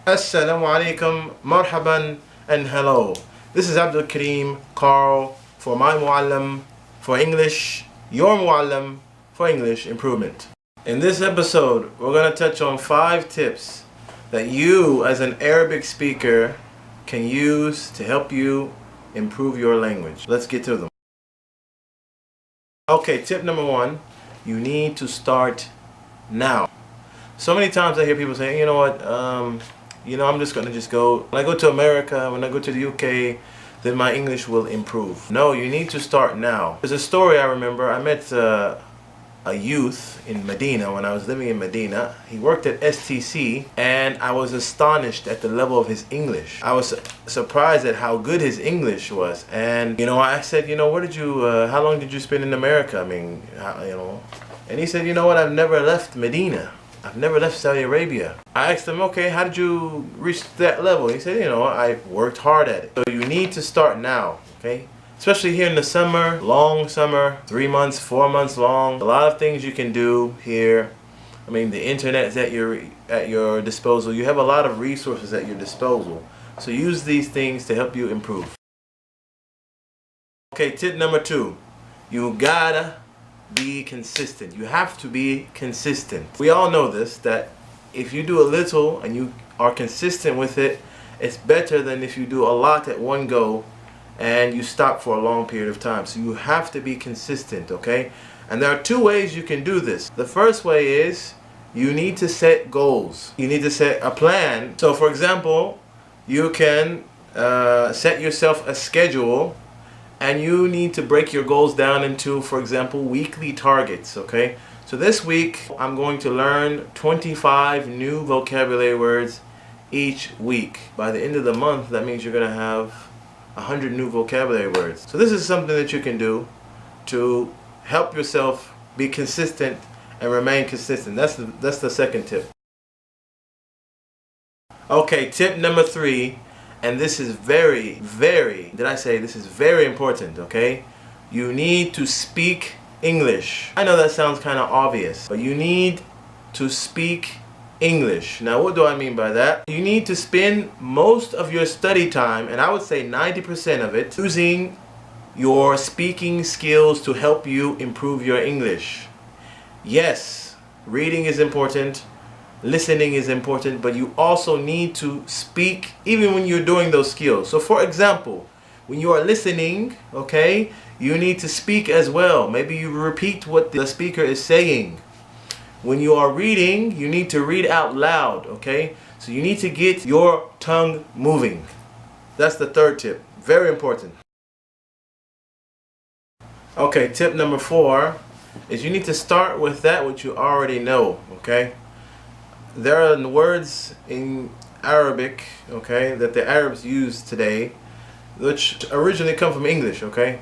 Assalamu alaikum, marhaban, and hello. This is Abdul Kareem Carl for My Muallim for English, your Muallim for English improvement. In this episode, we're going to touch on 5 tips that you as an Arabic speaker can use to help you improve your language. Let's get to them. Okay, tip number 1, you need to start now. So many times I hear people say, you know what, I'm just going to go, when I go to America, when I go to the UK, then my English will improve. No, you need to start now. There's a story I remember. I met a youth in Medina when I was living in Medina. He worked at STC and I was astonished at the level of his English. I was surprised at how good his English was. And I said, how long did you spend in America? And he said, I've never left Medina. I've never left Saudi Arabia. I asked him, okay, how did you reach that level? He said, I worked hard at it. So you need to start now, okay? Especially here in the summer, long summer, 3 months, 4 months long. A lot of things you can do here. The internet is at your disposal. You have a lot of resources at your disposal. So use these things to help you improve. Okay, tip number 2. You gotta be consistent. You have to be consistent. We all know this, that if you do a little and you are consistent with it, it's better than if you do a lot at one go and you stop for a long period of time. So you have to be consistent, okay? And there are 2 ways you can do this. The first way is you need to set goals. You need to set a plan. So for example, you can set yourself a schedule, and you need to break your goals down into, for example, weekly targets, okay? So this week, I'm going to learn 25 new vocabulary words each week. By the end of the month, that means you're going to have 100 new vocabulary words. So this is something that you can do to help yourself be consistent and remain consistent. That's the second tip. Okay, tip number 3. And this is very, this is very important, okay? You need to speak English. I know that sounds kind of obvious, but you need to speak English. Now, what do I mean by that? You need to spend most of your study time, and I would say 90% of it, using your speaking skills to help you improve your English. Yes, reading is important. Listening is important, but you also need to speak even when you're doing those skills. So for example, when you are listening, okay, you need to speak as well. Maybe you repeat what the speaker is saying. When you are reading, you need to read out loud, okay? So you need to get your tongue moving. That's the 3rd tip. Very important. Okay, tip number 4 is you need to start with that which you already know, okay? There are words in Arabic, okay, that the Arabs use today, which originally come from English, okay?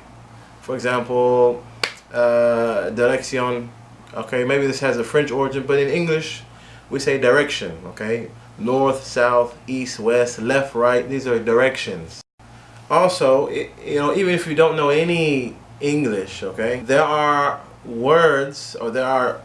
For example, direction, okay, maybe this has a French origin, but in English, we say direction, okay? North, south, east, west, left, right, these are directions. Also, even if you don't know any English, okay, there are words or there are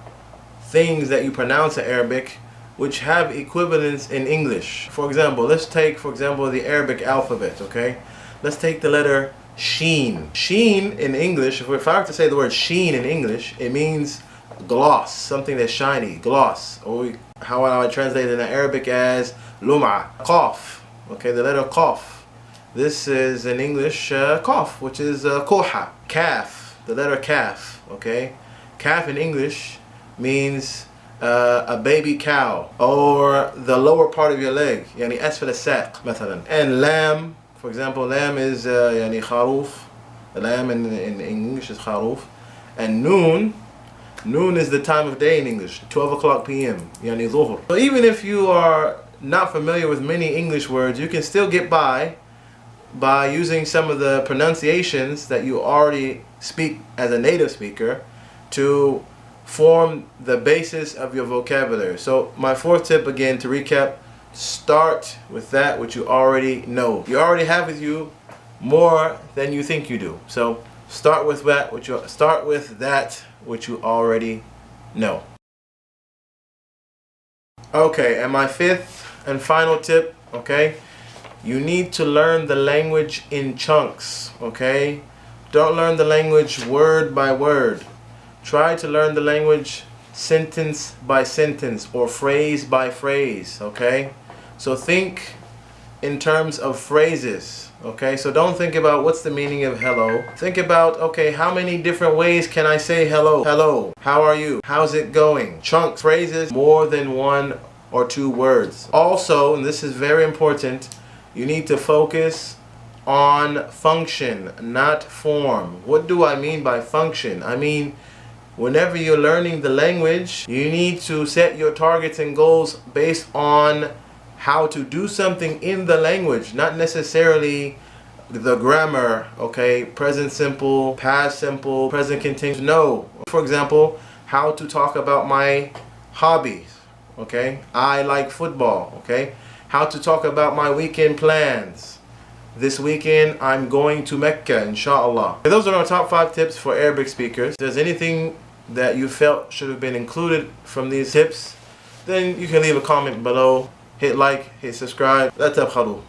things that you pronounce in Arabic which have equivalents in English. For example, let's take, the Arabic alphabet, okay? Let's take the letter Sheen. Sheen in English, if I were to say the word sheen in English, it means gloss, something that's shiny, gloss. Or how I would translate it in Arabic as lum'a. Qaf, okay, the letter Qaf. This is in English Qaf, which is koha. Kaf, the letter Kaf, okay? Kaf in English means a baby cow, or the lower part of your leg, يعني أسفل الساق مثلا. And lamb, for example, lamb is يعني خروف. Lamb in English is خروف. And noon is the time of day in English, 12 o'clock p.m. يعني ظهر. So even if you are not familiar with many English words, you can still get by using some of the pronunciations that you already speak as a native speaker to form the basis of your vocabulary. So my 4th tip, again, to recap, start with that which you already know. You already have with you more than you think you do. So start with that which you already know. Okay, and my 5th and final tip, okay? You need to learn the language in chunks, okay? Don't learn the language word by word. Try to learn the language sentence by sentence or phrase by phrase, okay? So think in terms of phrases, okay? So don't think about what's the meaning of hello. Think about, okay, how many different ways can I say hello? Hello, how are you? How's it going? Chunks, phrases, more than one or two words. Also, and this is very important, you need to focus on function, not form. What do I mean by function? I mean, whenever you're learning the language, you need to set your targets and goals based on how to do something in the language, not necessarily the grammar, okay? Present simple, past simple, present continuous. No. For example, how to talk about my hobbies, okay? I like football, okay? How to talk about my weekend plans. This weekend I'm going to Mecca, inshallah. Those are our top 5 tips for Arabic speakers. If there's anything that you felt should have been included from these tips, then you can leave a comment below. Hit like, hit subscribe. لا تبخلوا.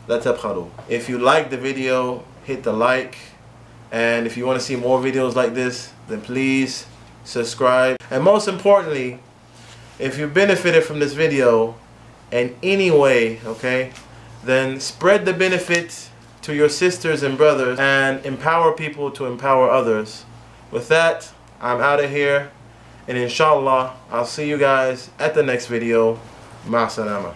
لا تبخلوا. If you like the video, hit the like. And if you want to see more videos like this, then please subscribe. And most importantly, if you benefited from this video in any way, okay, then spread the benefit to your sisters and brothers and empower people to empower others. With that, I'm out of here, and inshallah I'll see you guys at the next video. Ma salama.